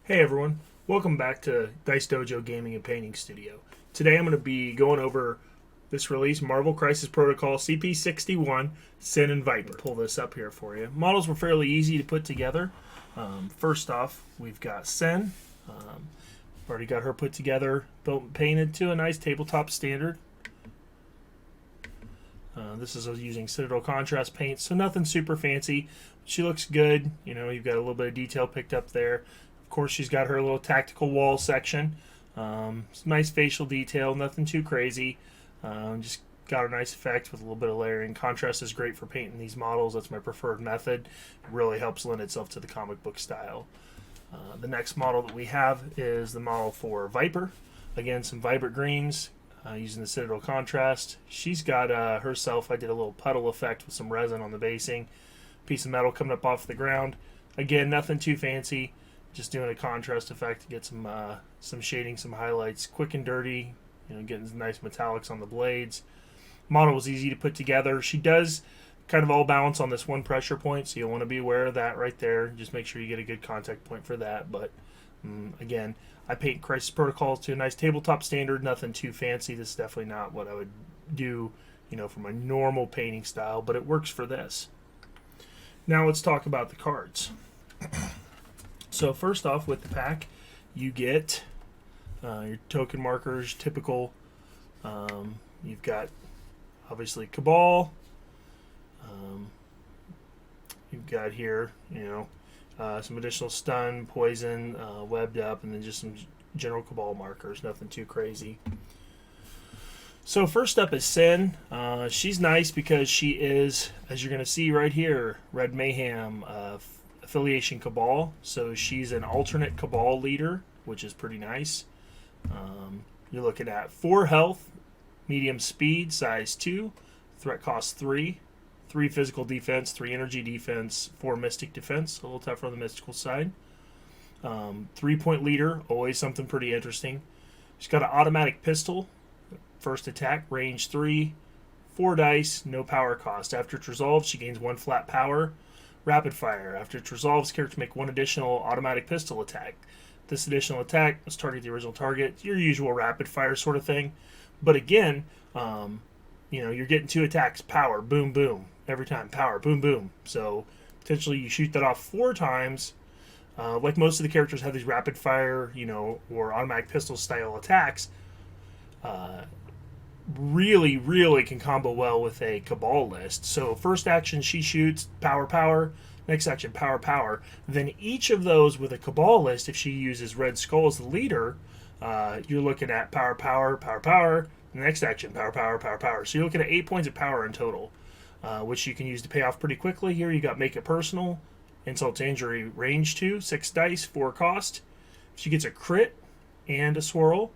Hey everyone, welcome back to Dice Dojo Gaming and Painting Studio. Today I'm going to be going over this release, Marvel Crisis Protocol CP61, Sin and Viper. Pull this up here for you. Models were fairly easy to put together. First off, we've got Sin. Already got her put together, built and painted to a nice tabletop standard. This is using Citadel contrast paint, so nothing super fancy. She looks good. You know, you've got a little bit of detail picked up there. Of course, she's got her little tactical wall section. Nice facial detail, nothing too crazy. Just got a nice effect with a little bit of layering. Contrast is great for painting these models. That's my preferred method. It really helps lend itself to the comic book style. The next model that we have is the model for Viper. Again, some vibrant greens using the Citadel contrast. She's got herself, I did a little puddle effect with some resin on the basing. Piece of metal coming up off the ground. Again, nothing too fancy. Just doing a contrast effect to get some shading, some highlights, quick and dirty. You know, getting some nice metallics on the blades. Model was easy to put together. She does kind of all balance on this one pressure point, so you'll want to be aware of that right there. Just make sure you get a good contact point for that. But again, I paint Crisis Protocols to a nice tabletop standard. Nothing too fancy. This is definitely not what I would do, you know, from a normal painting style, but it works for this. Now let's talk about the cards. So first off, with the pack, you get your token markers, typical. You've got, obviously, Cabal. You've got here, you know, some additional stun, poison, webbed up, and then just some general Cabal markers. Nothing too crazy. So first up is Sin. She's nice because she is, as you're going to see right here, Red Mayhem affiliation Cabal. So she's an alternate Cabal leader, which is pretty nice. You're looking at 4 health, medium speed, size 2, threat cost 3, 3 physical defense, 3 energy defense, 4 mystic defense, a little tougher on the mystical side. 3-point leader, always something pretty interesting. She's got an automatic pistol, first attack, range 3, 4 dice, no power cost. After it's resolved, she gains 1 flat power. Rapid fire. After it's resolved, character make 1 additional automatic pistol attack. This additional attack must target the original target. Your usual rapid fire sort of thing. But again, you know, you're getting 2 attacks. Power, boom, boom. Every time. Power, boom, boom. So potentially you shoot that off 4 times. Like most of the characters have these rapid fire, you know, or automatic pistol style attacks. Really can combo well with a Cabal list. So first action, she shoots, power, power. Next action, power, power. Then each of those with a Cabal list, if she uses Red Skull as the leader, you're looking at power, power, power, power. Next action, power, power, power, power. So you're looking at 8 points of power in total, which you can use to pay off pretty quickly. Here you got Make It Personal, Insult to Injury, range 2, 6 dice, 4 cost. She gets a crit and a swirl.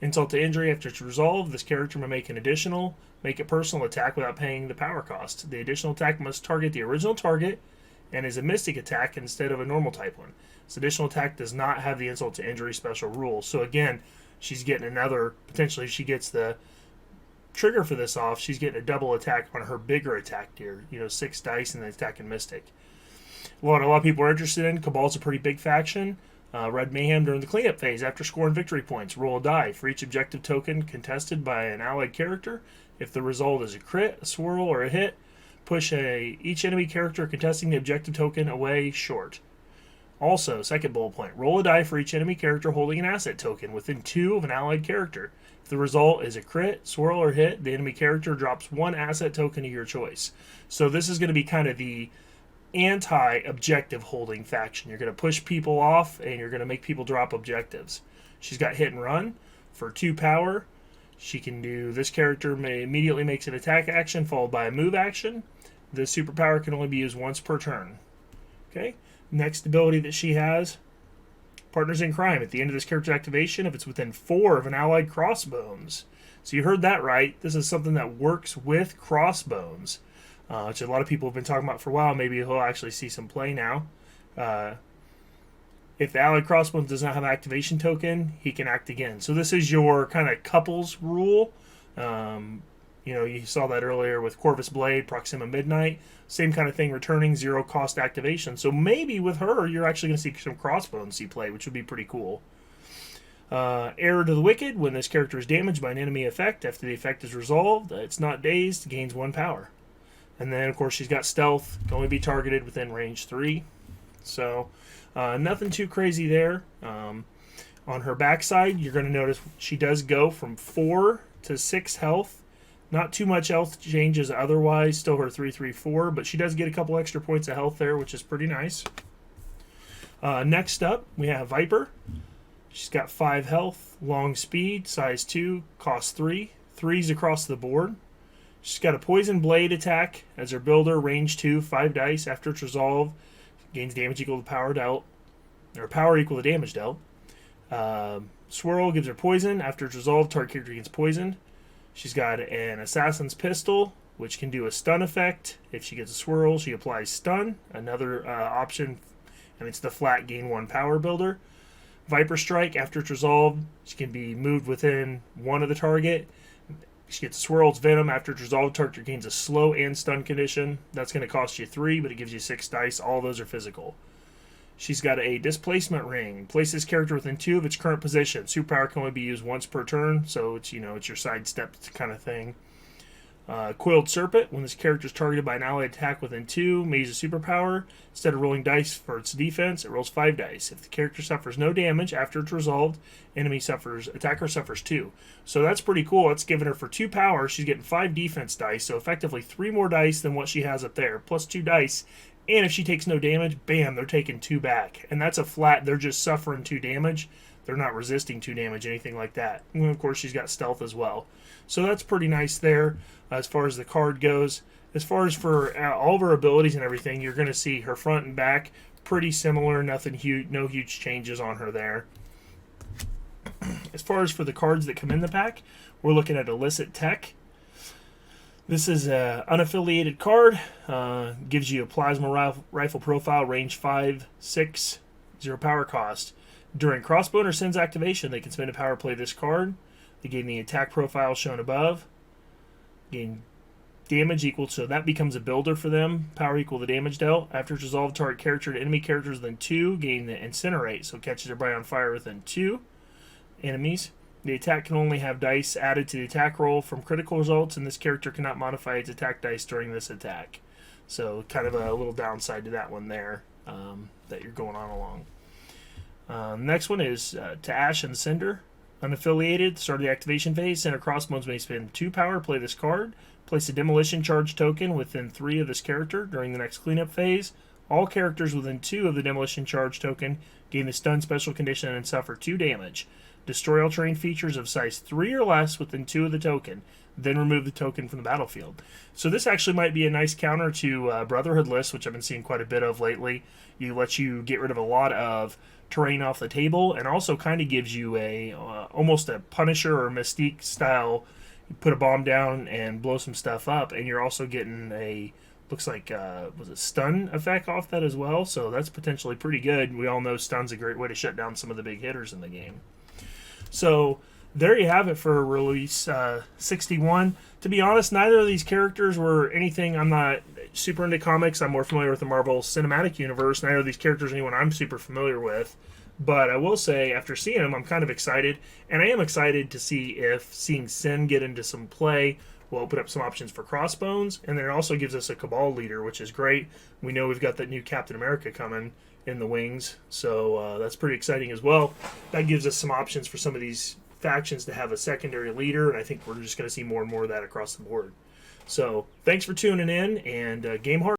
Insult to Injury, after it's resolved, this character may make an additional Make It Personal attack without paying the power cost. The additional attack must target the original target and is a mystic attack instead of a normal type one. This additional attack does not have the Insult to Injury special rule. So again, she's getting another, potentially if she gets the trigger for this off, she's getting a double attack on her bigger attack tier. You know, 6 dice and then attacking mystic. What a lot of people are interested in, Cabal's a pretty big faction. Red Mayhem during the cleanup phase. After scoring victory points, roll a die for each objective token contested by an allied character. If the result is a crit, a swirl, or a hit, push each enemy character contesting the objective token away short. Also, second bullet point, roll a die for each enemy character holding an asset token within 2 of an allied character. If the result is a crit, swirl, or hit, the enemy character drops 1 asset token of your choice. So this is going to be kind of the anti-objective holding faction. You're going to push people off and you're going to make people drop objectives. She's got hit and run for 2 power. She can do, this character immediately makes an attack action followed by a move action. This superpower can only be used once per turn. Okay. Next ability that she has, Partners in Crime. At the end of this character's activation, if it's within 4 of an allied crossbones. So you heard that right. This is something that works with crossbones. Which a lot of people have been talking about for a while. Maybe he'll actually see some play now. If the allied crossbones does not have an activation token, he can act again. So this is your kind of couples rule. You saw that earlier with Corvus Blade, Proxima Midnight. Same kind of thing, returning 0 cost activation. So maybe with her, you're actually going to see some Crossbones see play, which would be pretty cool. Error to the Wicked. When this character is damaged by an enemy effect, after the effect is resolved, it's not dazed, gains 1 power. And then, of course, she's got Stealth, can only be targeted within range 3. So, nothing too crazy there. On her backside, you're going to notice she does go from 4 to 6 health. Not too much health changes otherwise, still her 3-3-4, but she does get a couple extra points of health there, which is pretty nice. Next up, we have Viper. She's got 5 health, long speed, size 2, cost 3. 3s across the board. She's got a Poison Blade attack as her builder, range 2, 5 dice. After it's resolved, gains damage equal to power dealt, or power equal to damage dealt. Swirl gives her poison. After it's resolved, target character gets poisoned. She's got an Assassin's Pistol, which can do a stun effect. If she gets a swirl, she applies stun. Another option, and it's the flat gain 1 power builder. Viper Strike, after it's resolved, she can be moved within 1 of the target. She gets Swirl's Venom. After it's resolved, target gains a slow and stun condition. That's going to cost you 3, but it gives you 6 dice. All those are physical. She's got a Displacement Ring. Place this character within 2 of its current position. Superpower can only be used once per turn, so it's it's your sidestep kind of thing. Coiled Serpent. When this character is targeted by an allied attack within 2, may use a superpower. Instead of rolling dice for its defense, it rolls 5 dice. If the character suffers no damage after it's resolved, attacker suffers 2. So that's pretty cool. It's giving her for 2 power. She's getting 5 defense dice, so effectively 3 more dice than what she has up there, plus 2 dice. And if she takes no damage, bam, they're taking 2 back. And that's a flat, they're just suffering 2 damage. They're not resisting 2 damage, anything like that. And of course, she's got Stealth as well. So that's pretty nice there as far as the card goes. As far as for all of her abilities and everything, you're going to see her front and back pretty similar. Nothing huge, no huge changes on her there. As far as for the cards that come in the pack, we're looking at Illicit Tech. This is an unaffiliated card. Gives you a plasma rifle profile, range 5, 6, 0 power cost. During Crossbone or Sin's activation, they can spend a power play this card. They gain the attack profile shown above. Gain damage equal, so that becomes a builder for them. Power equal to damage dealt. After it's resolved, target character to enemy characters within 2. Gain the Incinerate, so catches everybody on fire within 2 enemies. The attack can only have dice added to the attack roll from critical results, and this character cannot modify its attack dice during this attack. So kind of a little downside to that one there that you're going on along. Next one is to Ash and Cinder. Unaffiliated, start of the activation phase. Center Crossbones may spend 2 power, play this card. Place a Demolition Charge token within 3 of this character during the next cleanup phase. All characters within 2 of the Demolition Charge token gain the stun special condition and suffer 2 damage. Destroy all terrain features of size 3 or less within 2 of the token. Then remove the token from the battlefield. So this actually might be a nice counter to Brotherhood lists, which I've been seeing quite a bit of lately. It lets you get rid of a lot of terrain off the table, and also kind of gives you a almost a Punisher or Mystique style. You put a bomb down and blow some stuff up, and you're also getting a looks like was it stun effect off that as well. So that's potentially pretty good. We all know stun's a great way to shut down some of the big hitters in the game. So there you have it for release 61. To be honest, neither of these characters were anything. I'm not super into comics. I'm more familiar with the Marvel Cinematic Universe. Neither of these characters are anyone I'm super familiar with. But I will say, after seeing them, I'm kind of excited. And I am excited to see if seeing Sin get into some play will open up some options for Crossbones. And then it also gives us a Cabal leader, which is great. We know we've got that new Captain America coming in the wings. So that's pretty exciting as well. That gives us some options for some of these factions to have a secondary leader. And I think we're just going to see more and more of that across the board. So thanks for tuning in, and game hard.